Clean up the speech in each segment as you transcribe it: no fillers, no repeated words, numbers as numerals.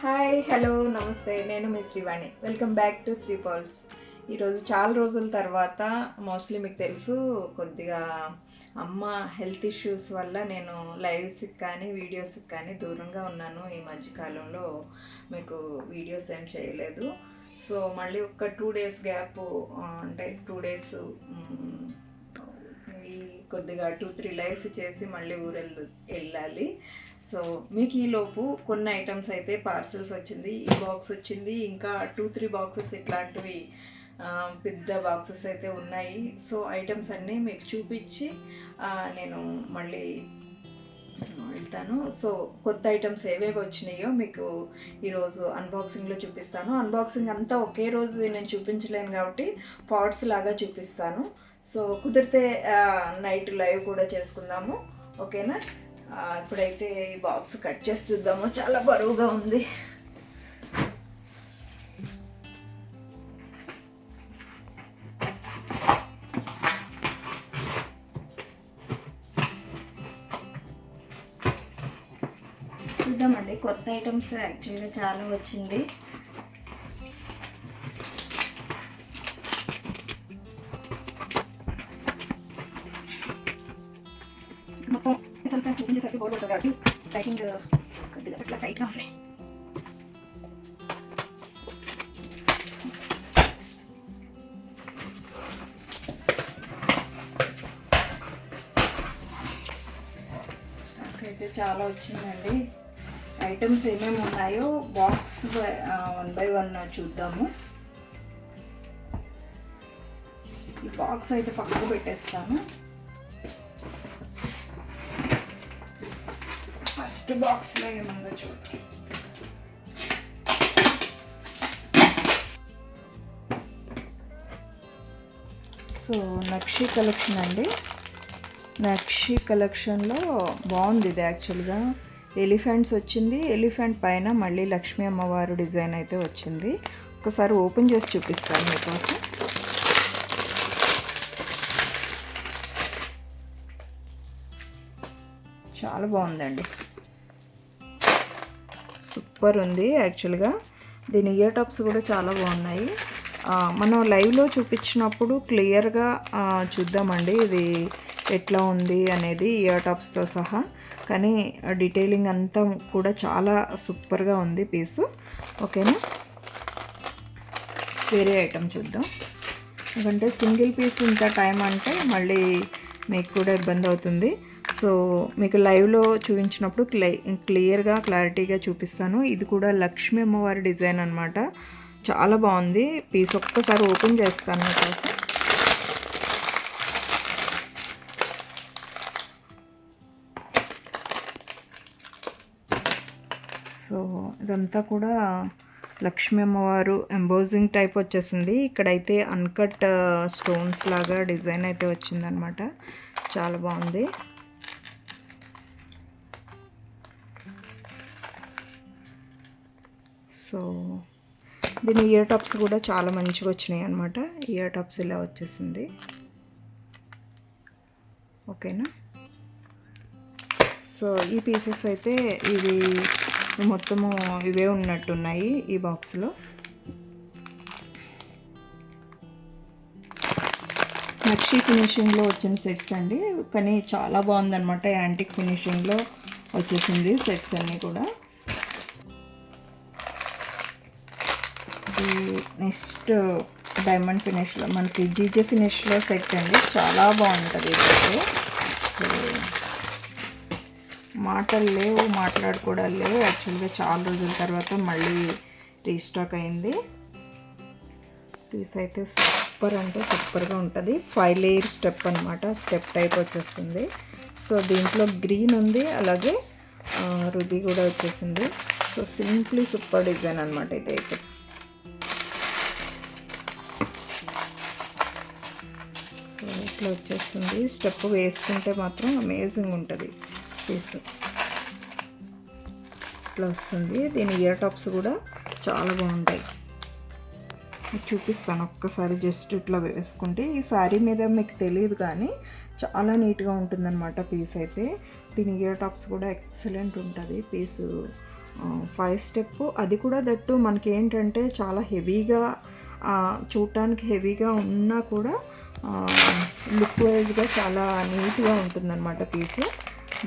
Hi hello నమస్తే, నేను మీ Srivani. Welcome back to Sri pals. ఈరోజు చాలా రోజుల తర్వాత, మోస్ట్లీ మీకు తెలుసు, కొద్దిగా అమ్మ హెల్త్ ఇష్యూస్ వల్ల నేను లైవ్స్కి కానీ వీడియోస్కి కానీ దూరంగా ఉన్నాను. ఈ మధ్యకాలంలో మీకు వీడియోస్ ఏం చేయలేదు. సో మళ్ళీ ఒక 2 days గ్యాప్, అంటే 2 days ఈ కొద్దిగా 2-3 లైవ్స్ చేసి మళ్ళీ వెళ్ళాలి. సో మీకు ఈలోపు కొన్ని ఐటమ్స్ అయితే పార్సల్స్ వచ్చింది. ఈ బాక్స్ వచ్చింది, ఇంకా 2-3 బాక్సెస్ ఇట్లాంటివి పెద్ద బాక్సెస్ అయితే ఉన్నాయి. సో ఐటమ్స్ అన్నీ మీకు చూపించి నేను మళ్ళీ వెళ్తాను. సో కొత్త ఐటమ్స్ ఏవేవి వచ్చినాయో మీకు ఈరోజు అన్బాక్సింగ్లో చూపిస్తాను. అన్బాక్సింగ్ అంతా ఒకే రోజు నేను చూపించలేను కాబట్టి పార్ట్స్ లాగా చూపిస్తాను. సో కుదిరితే నైట్ లైవ్ కూడా చేసుకుందాము, ఓకేనా? ఇప్పుడైతే ఈ బాక్స్ కట్ చేసి చూద్దాము. చాలా బరువుగా ఉంది. చూద్దామండి. కొత్త ఐటమ్స్ యాక్చువల్గా చాలా వచ్చింది. మొత్తం ఇదంతా చూపించేసరికి బోర్డు ఉంటుంది కాబట్టి ప్యాకింగ్ కొద్దిగా అట్లా టైట్గా ఉన్నాయి. స్టాక్ అయితే చాలా వచ్చిందండి. ఐటమ్స్ ఏమేమి ఉన్నాయో బాక్స్ 1 by 1 చూద్దాము. ఈ బాక్స్ అయితే పక్కకు పెట్టేస్తాను. ఫస్ట్ బాక్స్లో ఏముందో చూద్దాం. సో నక్షి కలెక్షన్ అండి. నక్షి కలెక్షన్లో బాగుంది ఇది. యాక్చువల్గా ఎలిఫెంట్స్ వచ్చింది. ఎలిఫెంట్ పైన మళ్ళీ లక్ష్మీ అమ్మవారు డిజైన్ అయితే వచ్చింది. ఒకసారి ఓపెన్ చేసి చూపిస్తాను మీకోసం. చాలా బాగుందండి, సూపర్ ఉంది. యాక్చువల్గా దీని ఇయర్ టాప్స్ కూడా చాలా బాగున్నాయి. మనం లైవ్లో చూపించినప్పుడు క్లియర్గా చూద్దామండి ఇది ఎట్లా ఉంది అనేది ఇయర్ టాప్స్తో సహా. కానీ డీటెయిలింగ్ అంతా కూడా చాలా సూపర్గా ఉంది పీసు, ఓకేనా? వేరే ఐటమ్ చూద్దాం. ఎందుకంటే సింగిల్ పీస్ ఇంత టైం అంటే మళ్ళీ మీకు కూడా ఇబ్బంది అవుతుంది. సో మీకు లైవ్లో చూపించినప్పుడు క్లియర్గా క్లారిటీగా చూపిస్తాను. ఇది కూడా లక్ష్మీ అమ్మవారి డిజైన్ అనమాట. చాలా బాగుంది పీస్. ఒక్కసారి ఓపెన్ చేస్తాను మీకోసం. సో ఇదంతా కూడా లక్ష్మీ అమ్మవారు ఎంబోజింగ్ టైప్ వచ్చేసింది. ఇక్కడైతే అన్కట్ స్టోన్స్ లాగా డిజైన్ అయితే వచ్చిందనమాట. చాలా బాగుంది. సో దీని ఇయర్ టాప్స్ కూడా చాలా మంచిగా వచ్చినాయి అనమాట. ఇయర్ టాప్స్ ఇలా వచ్చేసింది, ఓకేనా? సో ఈ పీసెస్ అయితే ఇవి మొత్తము ఇవే ఉన్నట్టున్నాయి ఈ బాక్స్లో. నక్షి ఫినిషింగ్లో వచ్చిన సెట్స్ అండి. కానీ చాలా బాగుందన్నమాట. యాంటిక్ ఫినిషింగ్లో వచ్చేసింది సెట్స్ అన్నీ కూడా. నెక్స్ట్ డైమండ్ ఫినిష్లో మనకి జీజే ఫినిష్లో సెట్ అండి. చాలా బాగుంటుంది ఇది. సో మాటలు లేవు, మాట్లాడుకోవడాలు లేవు. యాక్చువల్గా చాలా రోజుల తర్వాత మళ్ళీ రీస్టాక్ అయింది. పీస్ అయితే సూపర్ అంటే సూపర్గా ఉంటుంది. 5 layer స్టెప్ అనమాట. స్టెప్ టైప్ వచ్చేస్తుంది. సో దీంట్లో గ్రీన్ ఉంది, అలాగే రుబీ కూడా వచ్చేసింది. సో సింప్లీ సూపర్ డిజైన్ అనమాట ఇదైతే. సో ఇట్లా వచ్చేస్తుంది. స్టెప్ వేసుకుంటే మాత్రం అమేజింగ్ ఉంటుంది పీస్. ఇట్లా వస్తుంది. దీని ఇయర్ టాప్స్ కూడా చాలా బాగుంటాయి. చూపిస్తాను ఒక్కసారి. జస్ట్ ఇట్లా వేసుకుంటే ఈ శారీ మీద మీకు తెలియదు కానీ చాలా నీట్గా ఉంటుందన్నమాట పీస్ అయితే. దీని ఇయర్ టాప్స్ కూడా ఎక్సలెంట్ ఉంటుంది పీసు. 5 స్టెప్, అది కూడా దట్టు మనకి ఏంటంటే చాలా హెవీగా, చూడటానికి హెవీగా ఉన్నా కూడా లుక్ వైజ్గా చాలా నీట్గా ఉంటుందన్నమాట పీస్.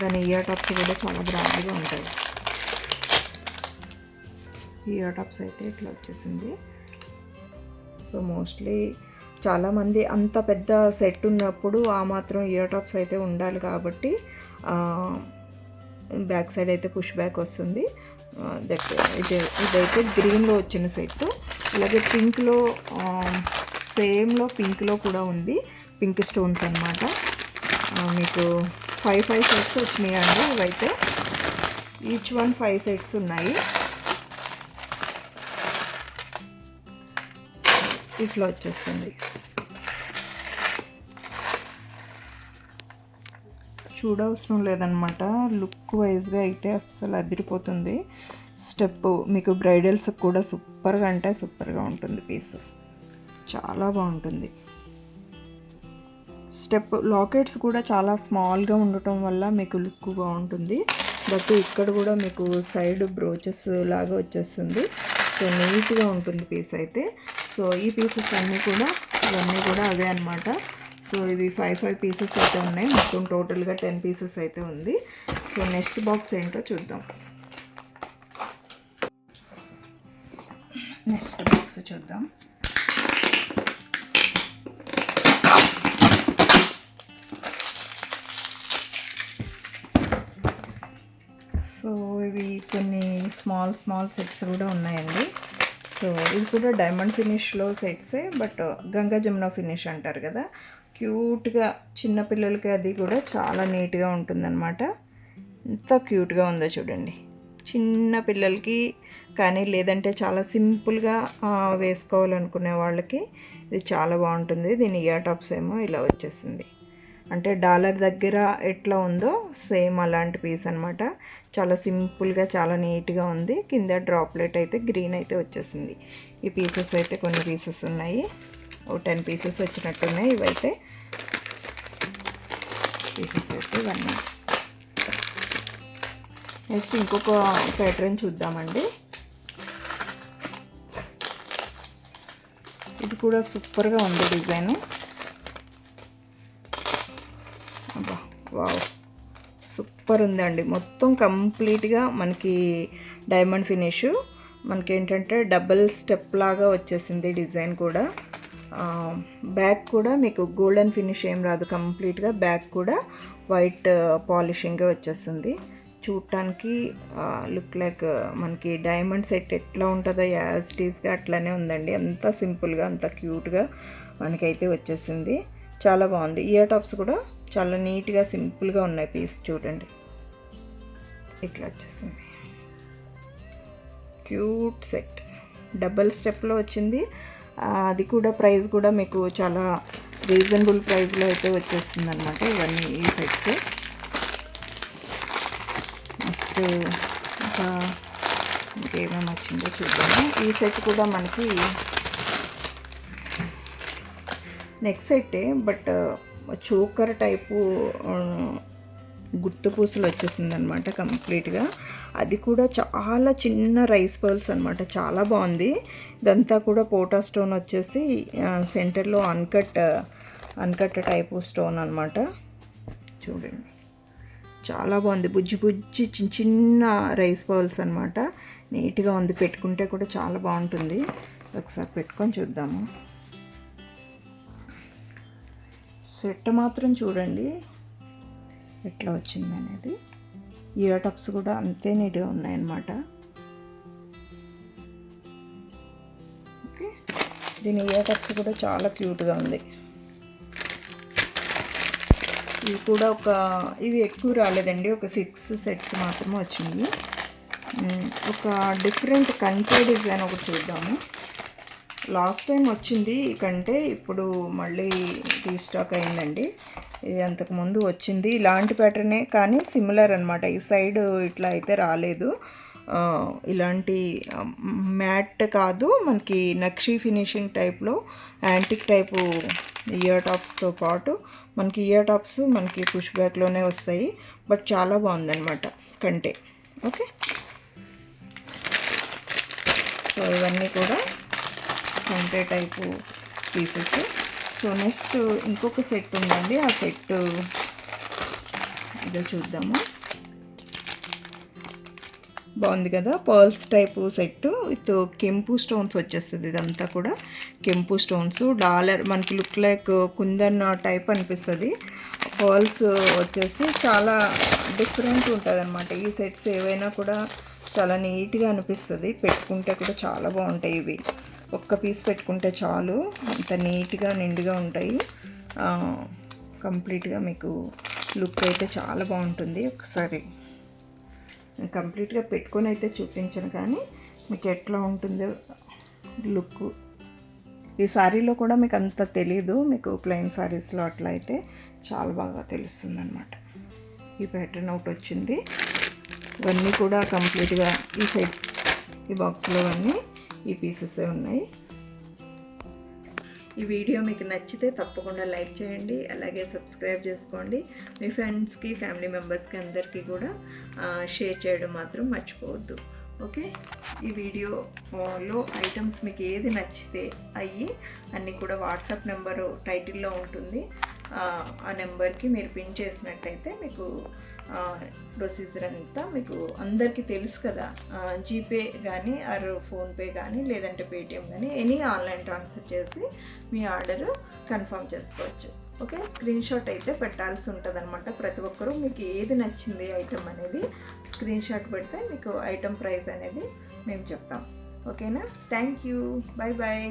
దాని ఇయర్ టాప్స్ కూడా చాలా గ్రాండ్గా ఉంటాయి. ఇయర్ టాప్స్ అయితే ఇట్లా వచ్చేసింది. సో మోస్ట్లీ చాలామంది అంత పెద్ద సెట్ ఉన్నప్పుడు ఆ మాత్రం ఇయర్ టాప్స్ అయితే ఉండాలి కాబట్టి బ్యాక్ సైడ్ అయితే పుష్ బ్యాక్ వస్తుంది. ఇదైతే గ్రీన్లో వచ్చిన సెట్. అలాగే పింక్లో, సేమ్లో పింక్లో కూడా ఉంది, పింక్ స్టోన్స్ అన్నమాట. మీకు 5 సెట్స్ వచ్చినాయండి. ఇవైతే ఈచ్ వన్ 5 సెట్స్ ఉన్నాయి. ఇట్లా వచ్చేస్తుంది. చూడవసరం లేదనమాట, లుక్ వైజ్గా అయితే అస్సలు అదిరిపోతుంది. స్టెప్ మీకు బ్రైడల్స్ కూడా సూపర్గా అంటే సూపర్గా ఉంటుంది. పీస్ చాలా బాగుంటుంది. స్టెప్ లాకెట్స్ కూడా చాలా స్మాల్గా ఉండటం వల్ల మీకు లుక్ బాగుంటుంది. బట్ ఇక్కడ కూడా మీకు సైడ్ బ్రోచెస్ లాగా వచ్చేస్తుంది. సో నీట్గా ఉంటుంది పీస్ అయితే. సో ఈ పీసెస్ ఇవన్నీ కూడా అవే అనమాట. సో ఇవి 5 పీసెస్ అయితే ఉన్నాయి. మొత్తం టోటల్గా 10 పీసెస్ అయితే ఉంది. సో నెక్స్ట్ బాక్స్ ఏంటో చూద్దాం. నెక్స్ట్ బాక్స్ చూద్దాం. సో ఇవి కొన్ని స్మాల్ సెట్స్ కూడా ఉన్నాయండి. సో ఇవి కూడా డైమండ్ ఫినిష్లో సెట్సే, బట్ గంగా జమున ఫినిష్ అంటారు కదా, క్యూట్గా చిన్నపిల్లలకి అది కూడా చాలా నీట్గా ఉంటుందన్నమాట. ఎంత క్యూట్గా ఉందో చూడండి. చిన్న పిల్లలకి కానీ లేదంటే చాలా సింపుల్గా వేసుకోవాలనుకునే వాళ్ళకి ఇది చాలా బాగుంటుంది. దీని ఇయర్ టాప్స్ ఏమో ఇలా వచ్చేసింది. అంటే డాలర్ దగ్గర ఎట్లా ఉందో సేమ్ అలాంటి పీస్ అనమాట. చాలా సింపుల్గా చాలా నీట్గా ఉంది. కింద డ్రాప్లెట్ అయితే గ్రీన్ అయితే వచ్చేసింది. ఈ పీసెస్ అయితే కొన్ని పీసెస్ ఉన్నాయి. 10 పీసెస్ వచ్చినట్టున్నాయి. ఇవైతే పీసెస్ అయితే ఇవన్నీ. నెక్స్ట్ ఇంకొక ప్యాటర్న్ చూద్దామండి. ఇది కూడా సూపర్గా ఉంది డిజైన్. అబ్బా వావ్, సూపర్ ఉందండి. మొత్తం కంప్లీట్గా మనకి డైమండ్ ఫినిష్. మనకి ఏంటంటే డబుల్ స్టెప్ లాగా వచ్చేసింది డిజైన్ కూడా. బ్యాక్ కూడా మీకు గోల్డెన్ ఫినిష్ ఏం రాదు, కంప్లీట్గా బ్యాక్ కూడా వైట్ పాలిషింగ్గా వచ్చేస్తుంది. చూడటానికి లుక్ లైక్ మనకి డైమండ్ సెట్ ఎట్లా ఉంటుందో యాజ్ ఇట్ ఈస్గా అట్లానే ఉందండి. అంత సింపుల్గా అంత క్యూట్గా మనకైతే వచ్చేసింది. చాలా బాగుంది. ఇయర్ టాప్స్ కూడా చాలా నీట్గా సింపుల్గా ఉన్నాయి. పీస్ చూడండి ఇట్లా వచ్చేసింది. క్యూట్ సెట్ డబల్ స్టెప్లో వచ్చింది. అది కూడా ప్రైస్ కూడా మీకు చాలా రీజనబుల్ ప్రైస్లో అయితే వచ్చేస్తుంది అనమాట. ఇవన్నీ ఈ సెట్స్. నెక్స్ట్ ఇంకా ఇంకేమేమి వచ్చిందో చూద్దాము. ఈ సెట్ కూడా మనకి నెక్ సెట్టే, బట్ చోకర్ టైపు గుర్తు పూసలు వచ్చేసింది అనమాట కంప్లీట్గా. అది కూడా చాలా చిన్న రైస్ పర్ల్స్ అనమాట. చాలా బాగుంది. ఇదంతా కూడా పోటా స్టోన్ వచ్చేసి సెంటర్లో అన్కట్ టైపు స్టోన్ అనమాట. చూడండి చాలా బాగుంది. బుజ్జి చిన్న రైస్ పర్ల్స్ అనమాట. నీట్గా ఉంది. పెట్టుకుంటే కూడా చాలా బాగుంటుంది. ఒకసారి పెట్టుకొని చూద్దాము. సెట్ మాత్రం చూడండి ఎట్లా వచ్చింది అనేది. ఇయర్ టాప్స్ కూడా అంతే నీట్గా ఉన్నాయన్నమాట. ఓకే, దీని ఇయర్ టాప్స్ కూడా చాలా క్యూట్గా ఉంది. ఇవి కూడా ఇవి ఎక్కువ రాలేదండి, ఒక 6 సెట్స్ మాత్రమే వచ్చినాయి. ఒక డిఫరెంట్ కంటే డిజైన్ ఒకటి చూద్దాము. లాస్ట్ టైం వచ్చింది ఈ కంటే, ఇప్పుడు మళ్ళీ రీస్టాక్ అయిందండి. ఇది అంతకుముందు వచ్చింది ఇలాంటి ప్యాటర్నే, కానీ సిమిలర్ అనమాట. ఈ సైడ్ ఇట్లా అయితే రాలేదు. ఇలాంటి మ్యాట్ కాదు, మనకి నక్షి ఫినిషింగ్ టైప్లో యాంటిక్ టైపు ఇయర్ టాప్స్తో పాటు మనకి ఇయర్ టాప్స్ మనకి పుష్ బ్యాక్లోనే వస్తాయి. బట్ చాలా బాగుందన్నమాట కంటే. ఓకే, సో ఇవన్నీ కూడా సంటే టైపు పీసెస్. సో నెక్స్ట్ ఇంకొక సెట్ ఉందండి. ఆ సెట్ ఇదో చూద్దాము. బాగుంది కదా, పర్ల్స్ టైపు సెట్ విత్ కెంపు స్టోన్స్ వచ్చేస్తుంది. ఇదంతా కూడా కెంపు స్టోన్స్, డాలర్ మనకి లుక్ లైక్ కుందన్ టైప్ అనిపిస్తుంది. పర్ల్స్ వచ్చేసి చాలా డిఫరెంట్ ఉంటుంది అనమాట. ఈ సెట్స్ ఏవైనా కూడా చాలా నీట్గా అనిపిస్తుంది, పెట్టుకుంటే కూడా చాలా బాగుంటాయి. ఇవి ఒక్క పీస్ పెట్టుకుంటే చాలు, అంత నీట్గా నిండుగా ఉంటాయి. కంప్లీట్గా మీకు లుక్ అయితే చాలా బాగుంటుంది. ఒకసారి నేను కంప్లీట్గా పెట్టుకొని అయితే చూపించను, కానీ మీకు ఎట్లా ఉంటుందో లుక్ ఈ శారీలో కూడా మీకు అంత తెలీదు. మీకు ప్లెయిన్ శారీస్లో అట్లా అయితే చాలా బాగా తెలుస్తుంది అనమాట. ఈ ప్యాటర్న్ అవుట్ వచ్చింది. ఇవన్నీ కూడా కంప్లీట్గా ఈ సైడ్ ఈ బాక్స్లో అన్నీ ఈ పీసెస్ ఉన్నాయి. ఈ వీడియో మీకు నచ్చితే తప్పకుండా లైక్ చేయండి, అలాగే సబ్స్క్రైబ్ చేసుకోండి. మీ ఫ్రెండ్స్కి, ఫ్యామిలీ మెంబర్స్కి అందరికీ కూడా షేర్ చేయడం మాత్రం మర్చిపోవద్దు. ఓకే, ఈ వీడియోలో ఐటమ్స్ మీకు ఏది నచ్చితే అన్నీ కూడా వాట్సాప్ నెంబరు టైటిల్లో ఉంటుంది. ఆ నెంబర్కి మీరు పిన్ చేసినట్టయితే మీకు ప్రొసీజర్ అంతా మీకు అందరికీ తెలుసు కదా. జీపే కానీ ఆర్ ఫోన్పే కానీ లేదంటే పేటిఎం కానీ ఎనీ ఆన్లైన్ ట్రాన్స్ఫర్ చేసి మీ ఆర్డర్ కన్ఫర్మ్ చేసుకోవచ్చు. ఓకే, స్క్రీన్ షాట్ అయితే పెట్టాల్సి ఉంటుంది అనమాట. ప్రతి ఒక్కరూ మీకు ఏది నచ్చింది ఐటమ్ అనేది స్క్రీన్ షాట్ పెడితే మీకు ఐటమ్ ప్రైస్ అనేది మేము చెప్తాం. ఓకేనా, థ్యాంక్ యూ, బాయ్ బాయ్.